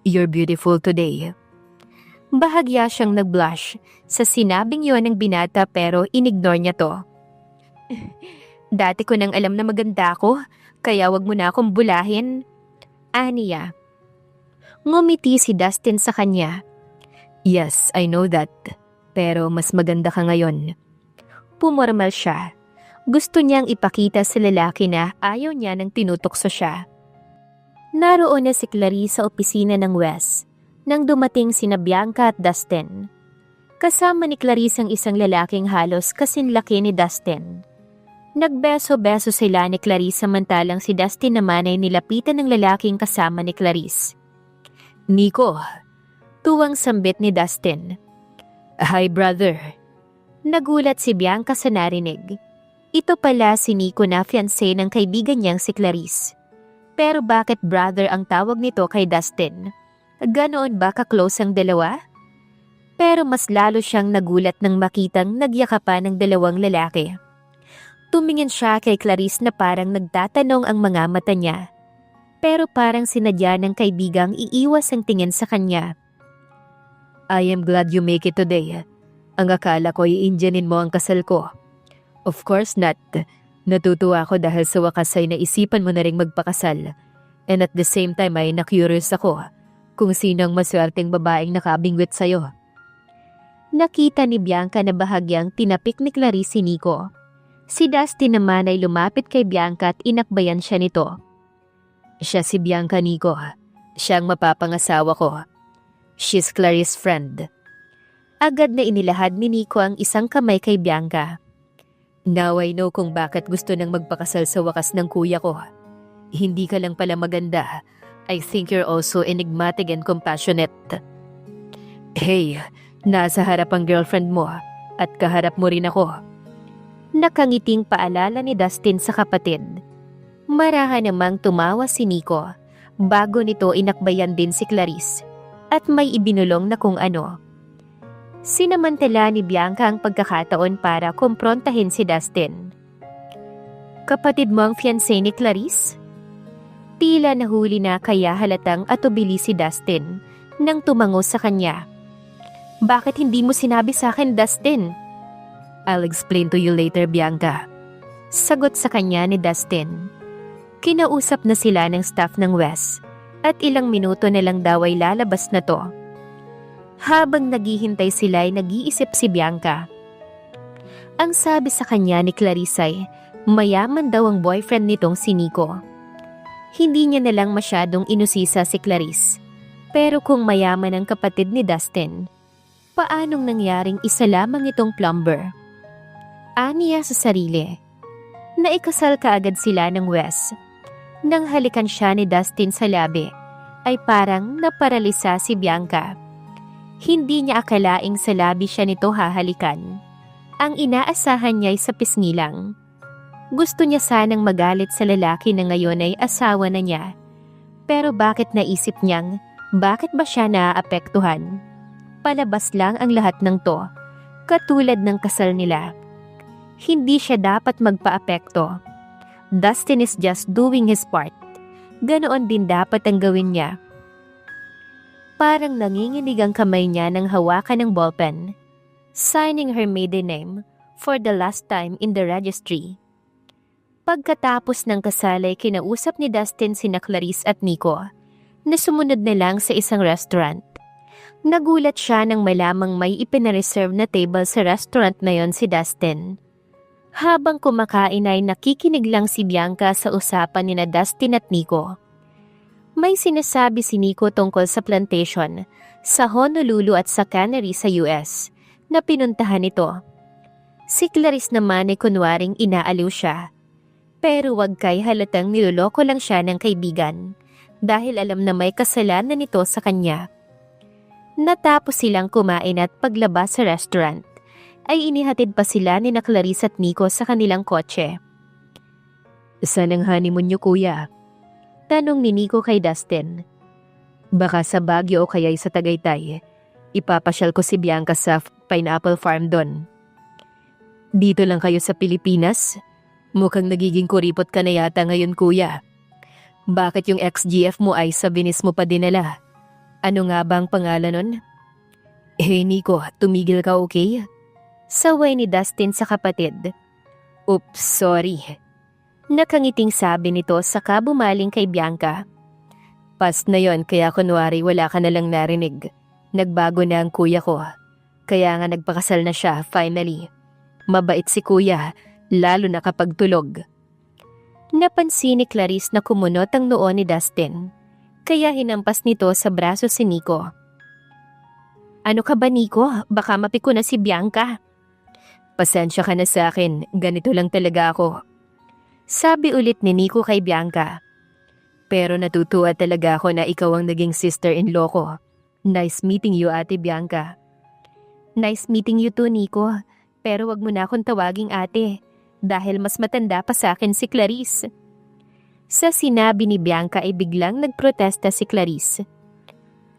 You're beautiful today. Bahagya siyang nag-blush sa sinabing yon ng binata pero inignore niya to. Dati ko nang alam na maganda ako, kaya wag mo na akong bulahin. Aniya. Ngumiti si Dustin sa kanya. Yes, I know that. Pero mas maganda ka ngayon. Pumormal siya. Gusto niyang ipakita sa lalaki na ayaw niya nang tinutokso siya. Naroon na si Clarice sa opisina ng Wes nang dumating sina Bianca at Dustin. Kasama ni Clarice ang isang lalaking halos kasinlaki ni Dustin. Nagbeso-beso sila ni Clarice samantalang si Dustin naman ay nilapitan ng lalaking kasama ni Clarice. Nico, tuwang sambit ni Dustin. Hi brother. Nagulat si Bianca sa narinig. Ito pala si Nico na fiancé ng kaibigan niyang si Clarice. Pero bakit brother ang tawag nito kay Dustin? Ganoon ba ka-close ang dalawa? Pero mas lalo siyang nagulat nang makitang nagyakapan ng dalawang lalaki. Tumingin siya kay Clarice na parang nagtatanong ang mga mata niya. Pero parang sinadya ng kaibigang iiwas ang tingin sa kanya. I am glad you make it today. Ang akala ko i-Indianin mo ang kasal ko. Of course not. Natutuwa ako dahil sa wakas ay naisipan mo na ring magpakasal. And at the same time ay na-curious ako kung sino ang maswerteng babaeng nakabingwit sa'yo. Nakita ni Bianca na bahagyang tinapik ni Clarice si Nico. Si Dustin naman ay lumapit kay Bianca at inakbayan siya nito. Siya si Bianca, Nico. Siya ang mapapangasawa ko. She's Clarice's friend. Agad na inilahad ni Nico ang isang kamay kay Bianca. Now I know kung bakit gusto nang magpakasal sa wakas ng kuya ko. Hindi ka lang pala maganda. I think you're also enigmatic and compassionate. Hey, nasa harap ang girlfriend mo at kaharap mo rin ako. Nakangiting paalala ni Dustin sa kapatid. Marahan namang tumawa si Nico. Bago nito inakbayan din si Clarice at may ibinulong na kung ano. Sinamantala ni Bianca ang pagkakataon para kumprontahin si Dustin. Kapatid mo ang fiancé ni Clarice? Tila nahuli na kaya halatang atubili si Dustin nang tumango sa kanya. Bakit hindi mo sinabi sa akin, Dustin? I'll explain to you later, Bianca. Sagot sa kanya ni Dustin. Kinausap na sila ng staff ng Wes at ilang minuto na lang daw ay lalabas na to. Habang naghihintay sila ay nag-iisip si Bianca. Ang sabi sa kanya ni Clarice ay mayaman daw ang boyfriend nitong si Nico. Hindi niya na lang masyadong inusisa si Clarice. Pero kung mayaman ang kapatid ni Dustin, paanong nangyaring isa lamang itong plumber? Aniya sa sarili. Naikasal kaagad sila ng Wes. Nang halikan siya ni Dustin sa labi, ay parang naparalisa si Bianca. Hindi niya akalaing sa labi siya nito hahalikan. Ang inaasahan niya ay sa pisngi lang. Gusto niya sanang magalit sa lalaki na ngayon ay asawa na niya. Pero bakit naisip niyang, bakit ba siya naaapektuhan? Palabas lang ang lahat ng to, katulad ng kasal nila. Hindi siya dapat magpaapekto. Dustin is just doing his part. Ganoon din dapat ang gawin niya. Parang nanginginig ang kamay niya nang hawakan ng ballpen, signing her maiden name for the last time in the registry. Pagkatapos ng kasal ay kinausap ni Dustin sina Clarice at Nico na sumunod na lang sa isang restaurant. Nagulat siya nang malamang may ipinareserve na table sa restaurant na yon si Dustin. Habang kumakain ay nakikinig lang si Bianca sa usapan ni na Dustin at Nico. May sinasabi si Nico tungkol sa plantation sa Honolulu at sa cannery sa US na pinuntahan nito. Si Clarice naman ay kunwaring inaaliw siya. Pero wag kay halatang niloloko lang siya ng kaibigan dahil alam na may kasalanan nito sa kanya. Natapos silang kumain at paglabas sa restaurant, ay inihatid pa sila ni na Clarice at Nico sa kanilang kotse. Saan ang honeymoon niyo, kuya? Tanong ni Nico kay Dustin. Baka sa Baguio o kaya'y sa Tagaytay. Ipapasyal ko si Bianca sa pineapple farm doon. Dito lang kayo sa Pilipinas? Mukhang nagiging kuripot ka na yata ngayon, kuya. Bakit yung ex-GF mo ay sa Venice mo pa dinala? Ano nga ba ang pangalan nun? Eh Nico, tumigil ka okay? Saway ni Dustin sa kapatid. Oops, sorry. Nakangiting sabi nito saka bumaling kay Bianca. Past na yon kaya kunwari wala ka nalang narinig. Nagbago na ang kuya ko. Kaya nga nagpakasal na siya finally. Mabait si kuya, lalo na kapag tulog. Napansin ni Clarice na kumunot ang noo ni Dustin. Kaya hinampas nito sa braso si Nico. Ano ka ba Nico? Baka mapiko na si Bianca. Pasensya ka na sa akin, ganito lang talaga ako. Sabi ulit ni Nico kay Bianca. Pero natutuwa talaga ako na ikaw ang naging sister-in-law ko. Nice meeting you, Ate Bianca. Nice meeting you too, Nico. Pero wag mo na akong tawaging ate. Dahil mas matanda pa sa akin si Clarice. Sa sinabi ni Bianca ay biglang nagprotesta si Clarice.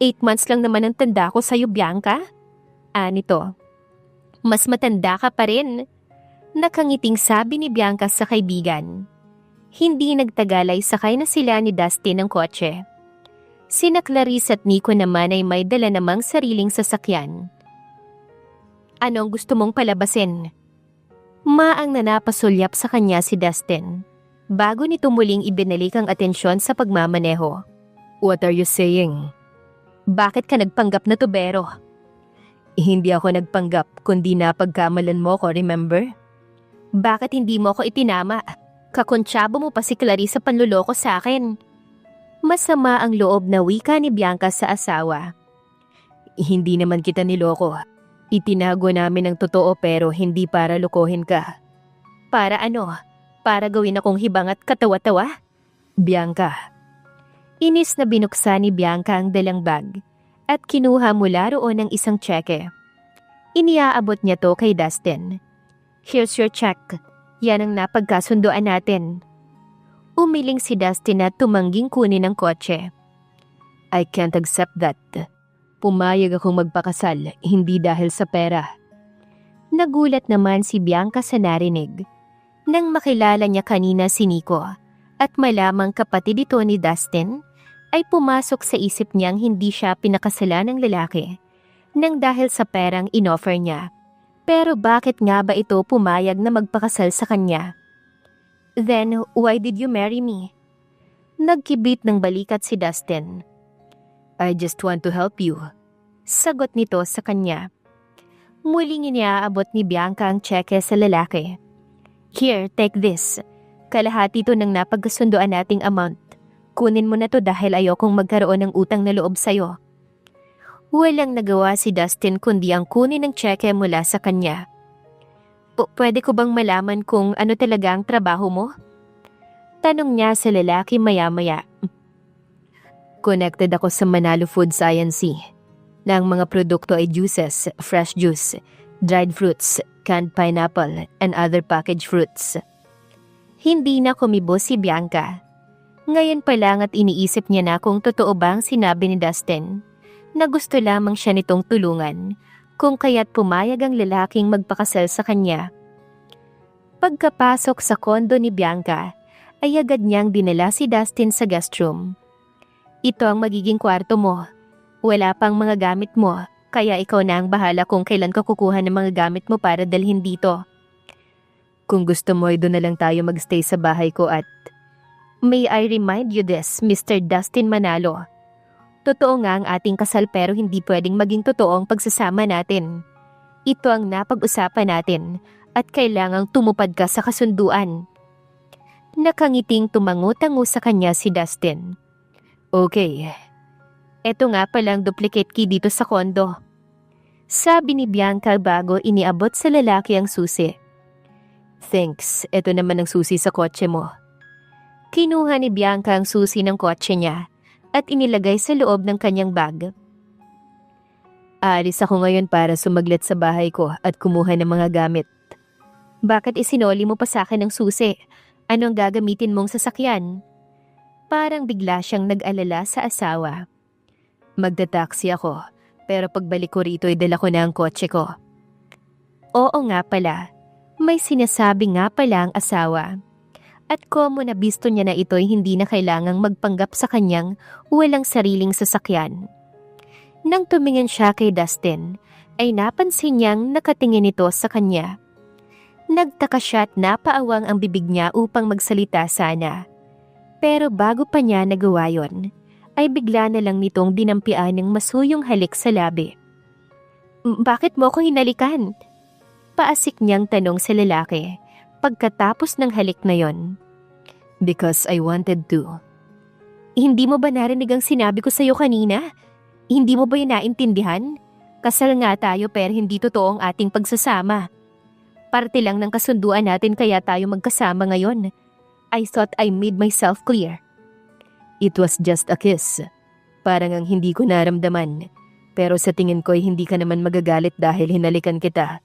8 months lang naman ang tanda ko sa'yo, Bianca. Nito. Mas matanda ka pa rin. Nakangiting sabi ni Bianca sa kaibigan. Hindi nagtagalay sakay na sila ni Dustin ng kotse. Sina Clarice at Nico naman ay may dala namang sariling sasakyan. Anong gusto mong palabasin? Maang nanapasulyap sa kanya si Dustin. Bago nito muling ibinalik ang atensyon sa pagmamaneho. What are you saying? Bakit ka nagpanggap na tubero? Hindi ako nagpanggap kundi napagkamalan mo ko, remember? Bakit hindi mo ko itinama? Kakontsabo mo pa si Clarice sa panluloko sa akin. Masama ang loob na wika ni Bianca sa asawa. Hindi naman kita niloko. Itinago namin ang totoo pero hindi para lokohin ka. Para ano? Para gawin akong hibang at katawa-tawa? Bianca. Inis na binuksan ni Bianca ang dalang bag at kinuha mula roon ang isang tseke. Iniaabot niya to kay Dustin. Here's your check. Yan ang napagkasunduan natin. Umiling si Dustin at tumangging kunin ang kotse. I can't accept that. Pumayag akong magpakasal, hindi dahil sa pera. Nagulat naman si Bianca sa narinig. Nang makilala niya kanina si Nico at malamang kapatid ito ni Dustin, ay pumasok sa isip niyang hindi siya pinakasalan ng lalaki nang dahil sa perang inoffer niya. Pero bakit nga ba ito pumayag na magpakasal sa kanya? Then, why did you marry me? Nagkibit ng balikat si Dustin. I just want to help you. Sagot nito sa kanya. Muling iniaabot ni Bianca ang tseke sa lalaki. Here, take this. Kalahati ito ng napagkasunduan nating amount. Kunin mo na to dahil ayokong magkaroon ng utang na loob sa'yo. Walang nagawa si Dustin kundi ang kunin ng tseke mula sa kanya. Pwede ko bang malaman kung ano talaga ang trabaho mo? Tanong niya sa lalaki maya-maya. Connected ako sa Manalo Food Science na ang mga produkto ay juices, fresh juice, dried fruits, canned pineapple, and other packaged fruits. Hindi na kumibo si Bianca. Ngayon pa lang at iniisip niya na kung totoo ba ang sinabi ni Dustin na gusto lamang siya nitong tulungan kung kaya't pumayag ang lalaking magpakasal sa kanya. Pagkapasok sa kondo ni Bianca, ay agad niyang dinala si Dustin sa guest room. Ito ang magiging kwarto mo. Wala pang mga gamit mo, kaya ikaw na ang bahala kung kailan ka kukuha ng mga gamit mo para dalhin dito. Kung gusto mo ay doon na lang tayo magstay sa bahay ko at... May I remind you this, Mr. Dustin Manalo. Totoo nga ang ating kasal pero hindi pwedeng maging totoo ang pagsasama natin. Ito ang napag-usapan natin at kailangang tumupad ka sa kasunduan. Nakangiting tumango-tango sa kanya si Dustin. Okay. Eto nga palang duplicate key dito sa kondo. Sabi ni Bianca bago iniabot sa lalaki ang susi. Thanks, eto naman ang susi sa kotse mo. Kinuha ni Bianca ang susi ng kotse niya at inilagay sa loob ng kanyang bag. Aalis ako ngayon para sumaglit sa bahay ko at kumuha ng mga gamit. Bakit isinoli mo pa sa akin ang susi? Ano ang gagamitin mong sasakyan? Parang bigla siyang nag-alala sa asawa. Magta-taxi ako, pero pagbalik ko rito ay dala ko na ang kotse ko. Oo nga pala, may sinasabi nga pala ang asawa. At komo na bisto niya na ito'y hindi na kailangang magpanggap sa kanyang walang sariling sasakyan. Nang tumingin siya kay Dustin, ay napansin niyang nakatingin ito sa kanya. Nagtaka siya at napaawang ang bibig niya upang magsalita sana. Pero bago pa niya nagawa yon, ay bigla na lang nitong dinampian ng masuyong halik sa labi. Bakit mo ako hinalikan? Paasik niyang tanong sa lalaki pagkatapos ng halik na yon. Because I wanted to. Hindi mo ba narinig ang sinabi ko sa'yo kanina? Hindi mo ba yun naintindihan? Kasal nga tayo pero hindi totoo ang ating pagsasama. Parte lang ng kasunduan natin kaya tayo magkasama ngayon. I thought I made myself clear. It was just a kiss. Parang ang hindi ko naramdaman. Pero sa tingin ko ay hindi ka naman magagalit dahil hinalikan kita.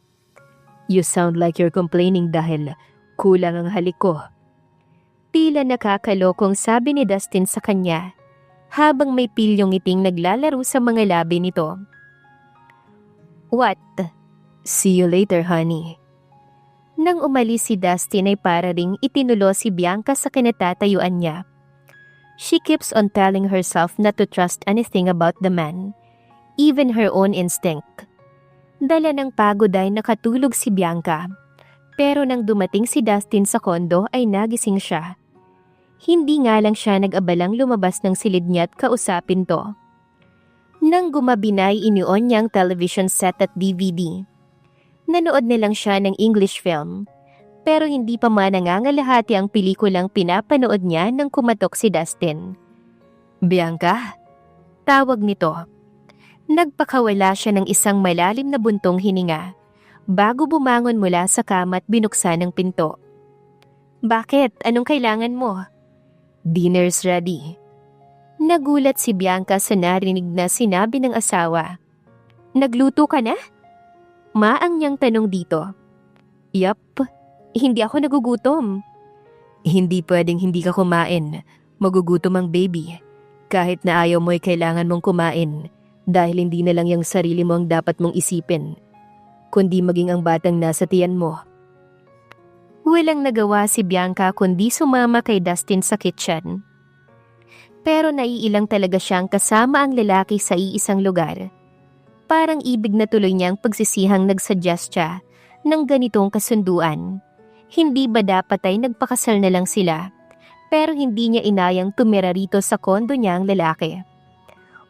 You sound like you're complaining dahil kulang ang halik ko. Tila nakakalokong sabi ni Dustin sa kanya habang may pilyong ngiting naglalaro sa mga labi nito. What? See you later, honey. Nang umalis si Dustin ay para ring itinulo si Bianca sa kinatatayuan niya. She keeps on telling herself not to trust anything about the man, even her own instinct. Dala ng pagod ay nakatulog si Bianca, pero nang dumating si Dustin sa kondo ay nagising siya. Hindi nga lang siya nag-abalang lumabas ng silid niya at kausapin to. Nang gumabi na ay inion niya ang television set at DVD. Nanood na lang siya ng English film, pero hindi pa man nangangalahati ang pelikulang pinapanood niya nang kumatok si Dustin. Bianca? Tawag nito. Nagpakawala siya ng isang malalim na buntong hininga bago bumangon mula sa kama at binuksan ang pinto. Bakit? Anong kailangan mo? Dinner's ready. Nagulat si Bianca sa narinig na sinabi ng asawa. Nagluto ka na? Maang niyang tanong dito. Yup, hindi ako nagugutom. Hindi pwedeng hindi ka kumain. Magugutom ang baby. Kahit na ayaw mo ay kailangan mong kumain dahil hindi na lang yung sarili mo ang dapat mong isipin, kundi maging ang batang nasa tiyan mo. Walang nagawa si Bianca kundi sumama kay Dustin sa kitchen. Pero naiilang talaga siyang kasama ang lalaki sa iisang lugar. Parang ibig na tuloy niyang pagsisihang nagsuggest siya ng ganitong kasunduan. Hindi ba dapat ay nagpakasal na lang sila? Pero hindi niya inayang tumira rito sa kondo niya ang lalaki.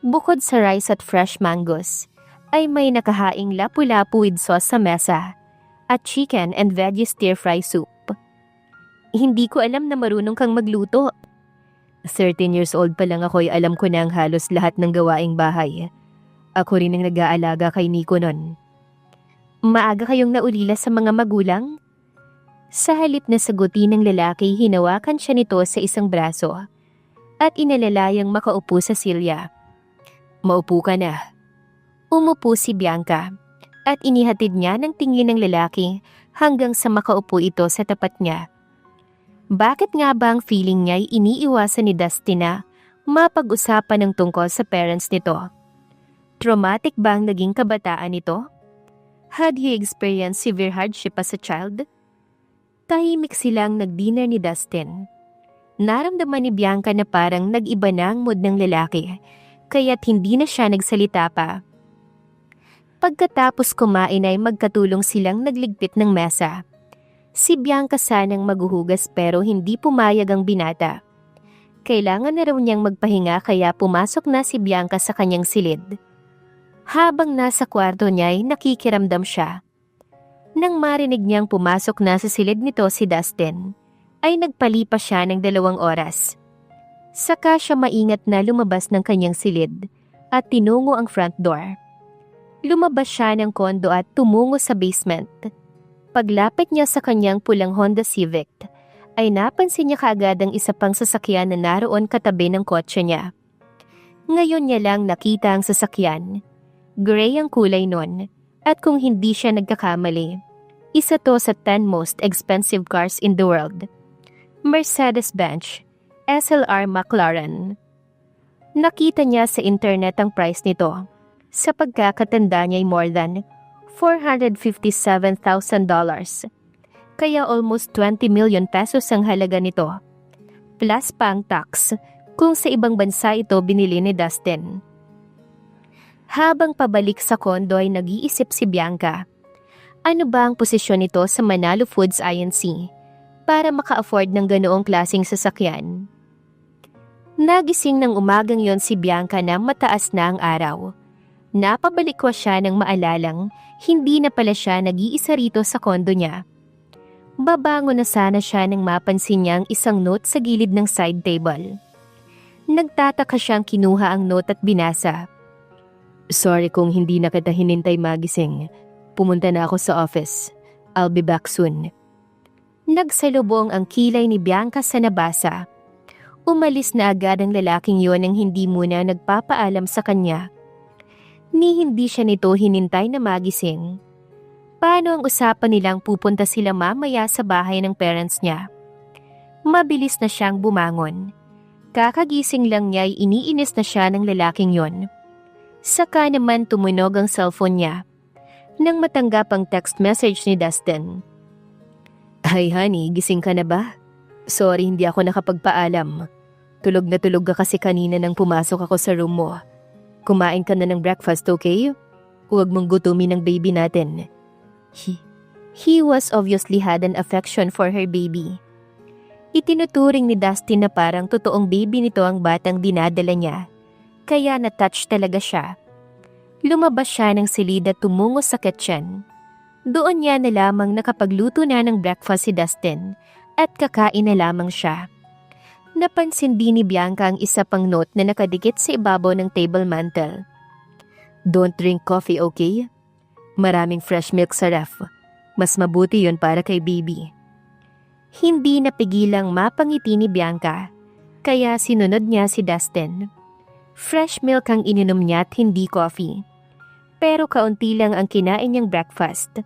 Bukod sa rice at fresh mangoes, ay may nakahaing lapu-lapu with sauce sa mesa at chicken and veggie stir-fry soup. Hindi ko alam na marunong kang magluto. 13 years old pa lang ako ay alam ko na ang halos lahat ng gawaing bahay. Ako rin ang nag-aalaga kay Nico nun. Maaga kayong naulila sa mga magulang? Sa halip na sagutin ng lalaki, hinawakan siya nito sa isang braso at inalalayang makaupo sa silya. Maupo ka na. Umupo si Bianca at inihatid niya ng tingin ng lalaki hanggang sa makaupo ito sa tapat niya. Bakit nga ba ang feeling niya ay iniiwasan ni Dustin na mapag-usapan ng tungkol sa parents nito? Traumatic ba ang naging kabataan nito? Had he experienced severe hardship as a child? Tahimik silang nag-dinner ni Dustin. Naramdaman ni Bianca na parang nag-iba na ang mood ng lalaki, kaya't hindi na siya nagsalita pa. Pagkatapos kumain ay magkatulong silang nagligpit ng mesa. Si Bianca sanang maghuhugas pero hindi pumayag ang binata. Kailangan na raw niyang magpahinga kaya pumasok na si Bianca sa kanyang silid. Habang nasa kwarto niya ay nakikiramdam siya. Nang marinig niyang pumasok na sa silid nito si Dustin, ay nagpalipas siya ng 2 oras. Saka siya maingat na lumabas ng kanyang silid at tinungo ang front door. Lumabas siya ng kondo at tumungo sa basement. Paglapit niya sa kanyang pulang Honda Civic, ay napansin niya kaagad ang isa pang sasakyan na naroon katabi ng kotse niya. Ngayon niya lang nakita ang sasakyan. Gray ang kulay nun, at kung hindi siya nagkakamali, isa to sa 10 most expensive cars in the world. Mercedes-Benz, SLR McLaren. Nakita niya sa internet ang price nito. Sa pagkakatanda niya ay more than $457,000. Kaya almost 20 million pesos ang halaga nito. Plus pa ang tax kung sa ibang bansa ito binili ni Dustin. Habang pabalik sa kondo ay nag-iisip si Bianca. Ano ba ang posisyon nito sa Manalo Foods Inc. para maka-afford ng ganoong klaseng sasakyan? Nagising ng umagang yon si Bianca na mataas na ang araw. Napabalikwa siya ng maalalang hindi na pala siya nag-iisa rito sa kondo niya. Babango na sana siya nang mapansin niya ang isang note sa gilid ng side table. Nagtataka siyang kinuha ang note at binasa. Sorry kung hindi na kita hinintay magising. Pumunta na ako sa office. I'll be back soon. Nagsalubong ang kilay ni Bianca sa nabasa. Umalis na agad ang lalaking yon nang hindi muna nagpapaalam sa kanya. Ni hindi siya nito hinintay na magising. Paano ang usapan nilang pupunta sila mamaya sa bahay ng parents niya? Mabilis na siyang bumangon. Kakagising lang niya ay iniinis na siya ng lalaking yon. Saka naman tumunog ang cellphone niya. Nang matanggap ang text message ni Dustin. Hi honey, gising ka na ba? Sorry hindi ako nakapagpaalam. Tulog na tulog ka kasi kanina nang pumasok ako sa room mo. Kumain ka na ng breakfast, okay? Huwag mong gutumin ang baby natin. He was obviously had an affection for her baby. Itinuturing ni Dustin na parang totoong baby nito ang batang dinadala niya. Kaya na-touch talaga siya. Lumabas siya ng silid at tumungo sa kitchen. Doon niya na lamang nakapagluto na ng breakfast si Dustin at kakain na lamang siya. Napansin din ni Bianca ang isa pang note na nakadikit sa ibabaw ng table mantel. Don't drink coffee, okay? Maraming fresh milk sa ref. Mas mabuti yon para kay baby. Hindi napigilang mapangiti ni Bianca, kaya sinunod niya si Dustin. Fresh milk ang ininom niya at hindi coffee. Pero kaunti lang ang kinain niyang breakfast.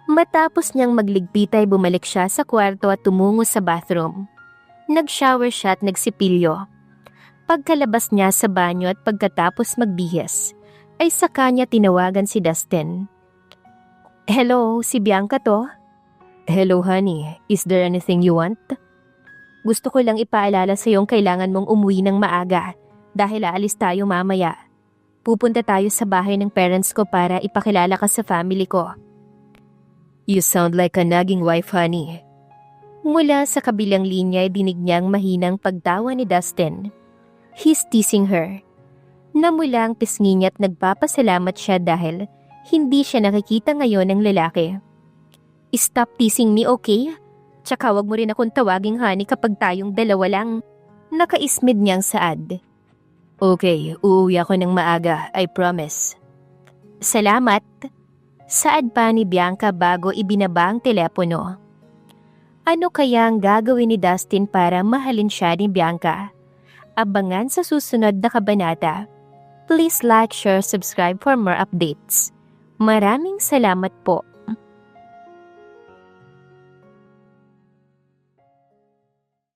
Matapos niyang magligpit ay bumalik siya sa kwarto at tumungo sa bathroom. Nag-shower siya at nagsipilyo. Pagkalabas niya sa banyo at pagkatapos magbihis, ay saka niya tinawagan si Dustin. Hello, si Bianca to? Hello honey, is there anything you want? Gusto ko lang ipaalala sa iyong kailangan mong umuwi ng maaga dahil aalis tayo mamaya. Pupunta tayo sa bahay ng parents ko para ipakilala ka sa family ko. You sound like a nagging wife, honey. Mula sa kabilang linya ay dinig niyang mahinang pagtawa ni Dustin. He's teasing her. Namula ang pisngi niya at nagpapasalamat siya dahil hindi siya nakikita ngayon ng lalaki. Stop teasing me, okay? Tsaka wag mo rin akong tawaging honey kapag tayong dalawa lang. Nakaismid niyang saad. Okay, uuwi ako ng maaga, I promise. Salamat. Saad pa ni Bianca bago ibinaba ang telepono. Ano kaya ang gagawin ni Dustin para mahalin siya ni Bianca? Abangan sa susunod na kabanata. Please like, share, subscribe for more updates. Maraming salamat po.